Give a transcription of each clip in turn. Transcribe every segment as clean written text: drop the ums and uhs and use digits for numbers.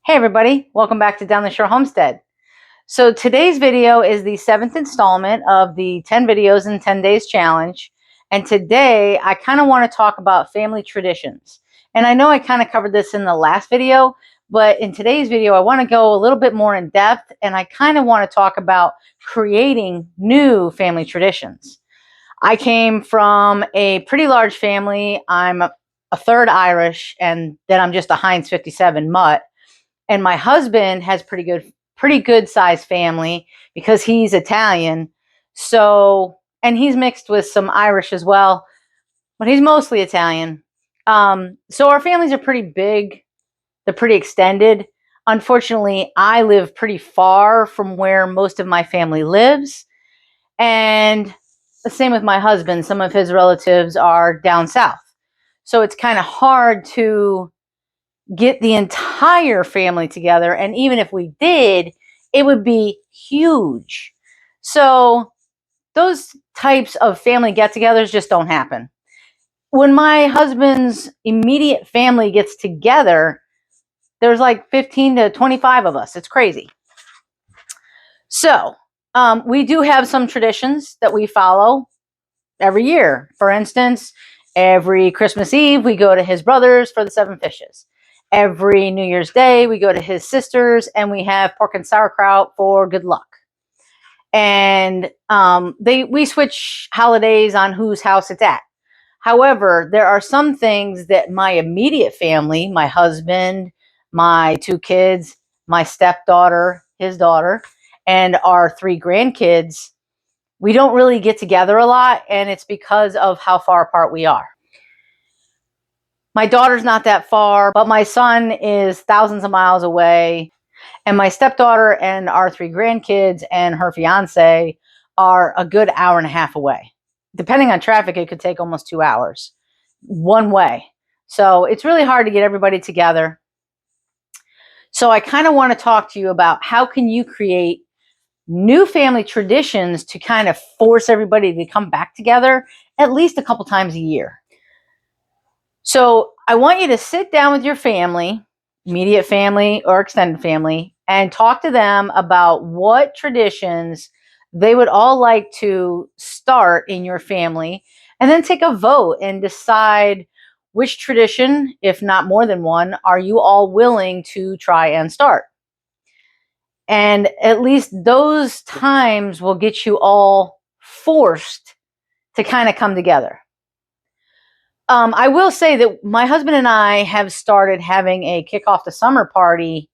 Hey everybody, welcome back to Down the Shore Homestead. So today's video is the 7th installment of the 10 videos in 10 days challenge. And today I kind of want to talk about family traditions. And I know I kind of covered this in the last video, but in today's video I want to go a little bit more in depth, and I kind of want to talk about creating new family traditions. I came from a pretty large family. I'm a third Irish, and then I'm just a Heinz 57 mutt. And my husband has pretty good sized family because he's Italian. So, and he's mixed with some Irish as well, but he's mostly Italian. So our families are pretty big. They're pretty extended. Unfortunately, I live pretty far from where most of my family lives. And the same with my husband. Some of his relatives are down south. So it's kind of hard to get the entire family together. And even if we did, it would be huge. So those types of family get-togethers just don't happen. When my husband's immediate family gets together, there's like 15 to 25 of us. It's crazy. So we do have some traditions that we follow every year. For instance, every Christmas Eve, we go to his brother's for the 7 fishes. Every New Year's Day, we go to his sister's and we have pork and sauerkraut for good luck. And we switch holidays on whose house it's at. However, there are some things that my immediate family, my husband, my 2 kids, my stepdaughter, his daughter, and our 3 grandkids, we don't really get together a lot, and it's because of how far apart we are. My daughter's not that far, but my son is thousands of miles away, and my stepdaughter and our 3 grandkids and her fiance are a good hour and a half away. Depending on traffic, it could take almost 2 hours one way. So it's really hard to get everybody together. So I kind of want to talk to you about how can you create new family traditions to kind of force everybody to come back together at least a couple times a year. So I want you to sit down with your family, immediate family or extended family, and talk to them about what traditions they would all like to start in your family, and then take a vote and decide which tradition, if not more than one, are you all willing to try and start. And at least those times will get you all forced to kind of come together. I will say that my husband and I have started having a kickoff the summer party.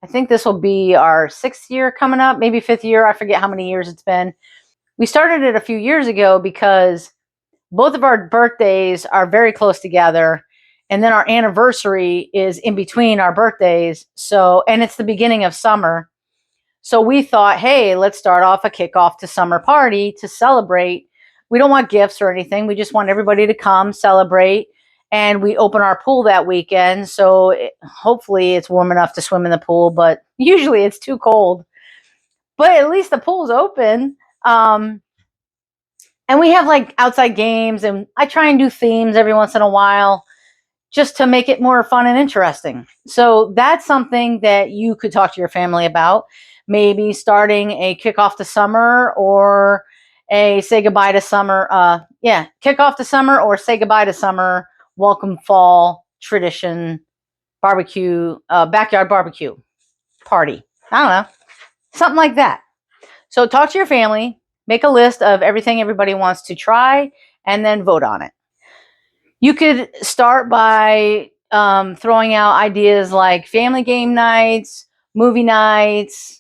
I think this will be our 6th year coming up, maybe 5th year. I forget how many years it's been. We started it a few years ago because both of our birthdays are very close together. And then our anniversary is in between our birthdays. So, and it's the beginning of summer. So we thought, hey, let's start off a kickoff to summer party to celebrate. We don't want gifts or anything. We just want everybody to come celebrate. And we open our pool that weekend. So hopefully it's warm enough to swim in the pool, but usually it's too cold. But at least the pool's open. And we have like outside games, and I try and do themes every once in a while just to make it more fun and interesting. So that's something that you could talk to your family about. Maybe starting a kickoff to summer, or a say goodbye to summer. Kickoff to summer or say goodbye to summer, welcome fall tradition barbecue, backyard barbecue party. I don't know, something like that. So talk to your family, make a list of everything everybody wants to try, and then vote on it. You could start by throwing out ideas like family game nights, movie nights,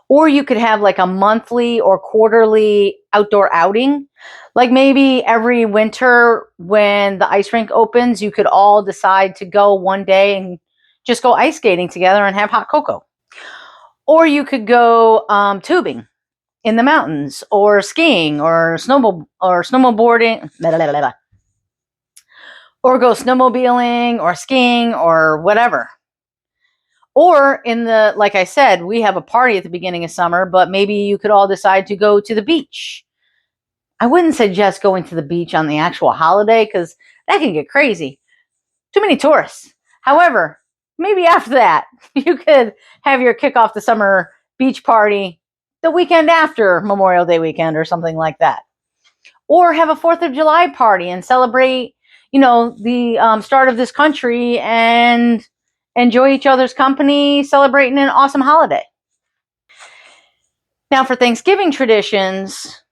or you could have like a monthly or quarterly outdoor outing. Like maybe every winter when the ice rink opens, you could all decide to go one day and just go ice skating together and have hot cocoa. Or you could go tubing in the mountains, or skiing, or snowmoboarding, or go snowmobiling or skiing or whatever. Or like I said, we have a party at the beginning of summer, but maybe you could all decide to go to the beach. I wouldn't suggest going to the beach on the actual holiday because that can get crazy. Too many tourists. However, maybe after that, you could have your kick off the summer beach party the weekend after Memorial Day weekend or something like that. Or have a 4th of July party and celebrate, the start of this country and enjoy each other's company, celebrating an awesome holiday. Now, for Thanksgiving traditions,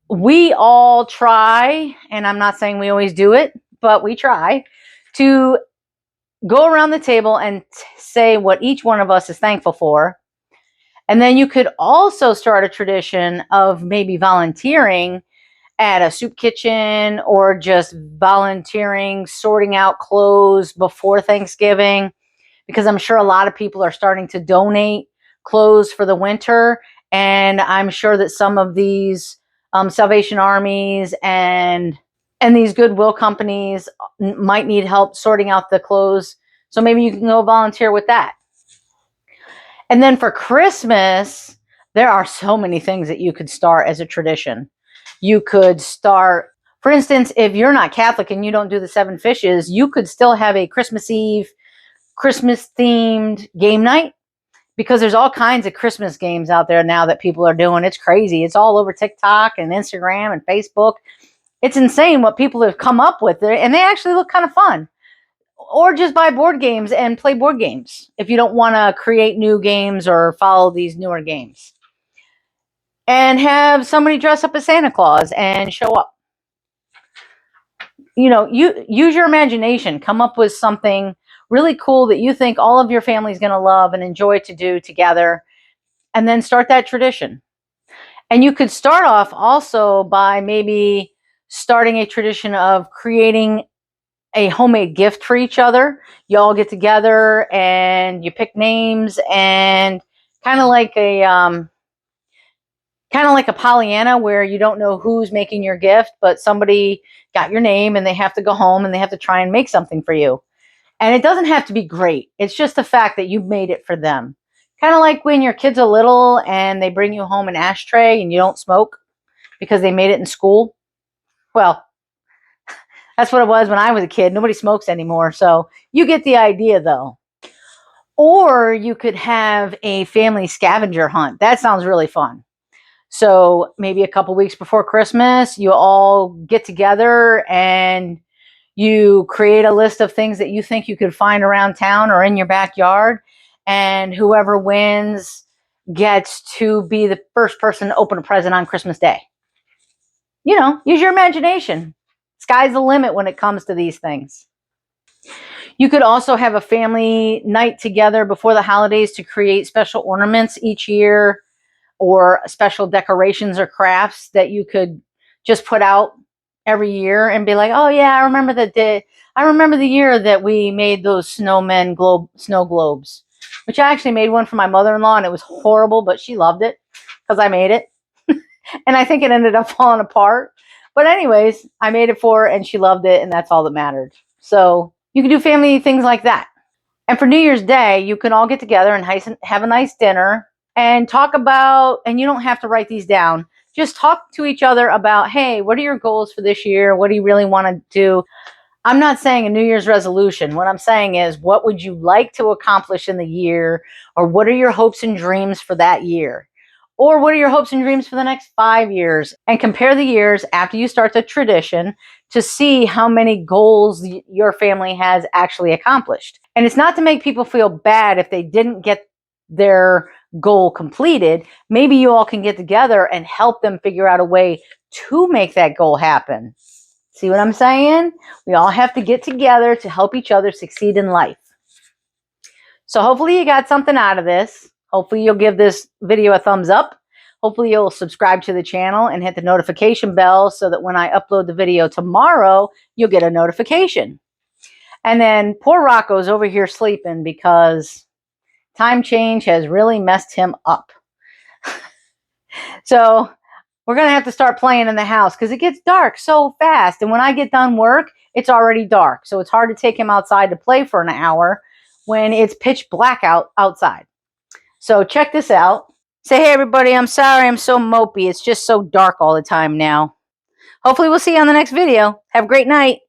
we all try, and I'm not saying we always do it, but we try to go around the table and say what each one of us is thankful for. And then you could also start a tradition of maybe volunteering at a soup kitchen or just volunteering, sorting out clothes before Thanksgiving, because I'm sure a lot of people are starting to donate clothes for the winter. And I'm sure that some of these Salvation Armies and these Goodwill companies might need help sorting out the clothes. So maybe you can go volunteer with that. And then for Christmas, there are so many things that you could start as a tradition. You could start, for instance, if you're not Catholic and you don't do the 7 fishes, you could still have a Christmas Eve, Christmas themed game night, because there's all kinds of Christmas games out there now that people are doing. It's crazy. It's all over TikTok and Instagram and Facebook. It's insane what people have come up with there, and they actually look kind of fun. Or just buy board games and play board games if you don't want to create new games or follow these newer games. And have somebody dress up as Santa Claus and show up. You use your imagination. Come up with something really cool that you think all of your family is going to love and enjoy to do together, and then start that tradition. And you could start off also by maybe starting a tradition of creating a homemade gift for each other. You all get together and you pick names, and kind of like a Pollyanna, where you don't know who's making your gift, but somebody got your name and they have to go home and they have to try and make something for you. And it doesn't have to be great. It's just the fact that you made it for them. Kind of like when your kids are little and they bring you home an ashtray and you don't smoke because they made it in school. Well, that's what it was when I was a kid. Nobody smokes anymore. So you get the idea, though. Or you could have a family scavenger hunt. That sounds really fun. So maybe a couple weeks before Christmas, you all get together and you create a list of things that you think you could find around town or in your backyard. And whoever wins gets to be the first person to open a present on Christmas Day. Use your imagination. Sky's the limit when it comes to these things. You could also have a family night together before the holidays to create special ornaments each year, or special decorations or crafts that you could just put out every year and be like, oh yeah, I remember the year that we made those snow globes, which I actually made one for my mother-in-law, and it was horrible, but she loved it because I made it. And I think it ended up falling apart. But anyways, I made it for her and she loved it, and that's all that mattered. So you can do family things like that. And for New Year's Day, you can all get together and have a nice dinner and talk about, and you don't have to write these down, just talk to each other about, hey, what are your goals for this year? What do you really want to do? I'm not saying a New Year's resolution. What I'm saying is, what would you like to accomplish in the year? Or what are your hopes and dreams for that year? Or what are your hopes and dreams for the next 5 years? And compare the years after you start the tradition to see how many goals your family has actually accomplished. And it's not to make people feel bad if they didn't get their goal completed. Maybe you all can get together and help them figure out a way to make that goal happen. See what I'm saying? We all have to get together to help each other succeed in life. So hopefully you got something out of this. Hopefully you'll give this video a thumbs up. Hopefully you'll subscribe to the channel and hit the notification bell so that when I upload the video tomorrow, you'll get a notification. And then poor Rocco's over here sleeping because time change has really messed him up. So we're going to have to start playing in the house because it gets dark so fast. And when I get done work, it's already dark. So it's hard to take him outside to play for an hour when it's pitch black outside. So check this out. Say, hey, everybody, I'm sorry I'm so mopey. It's just so dark all the time now. Hopefully we'll see you on the next video. Have a great night.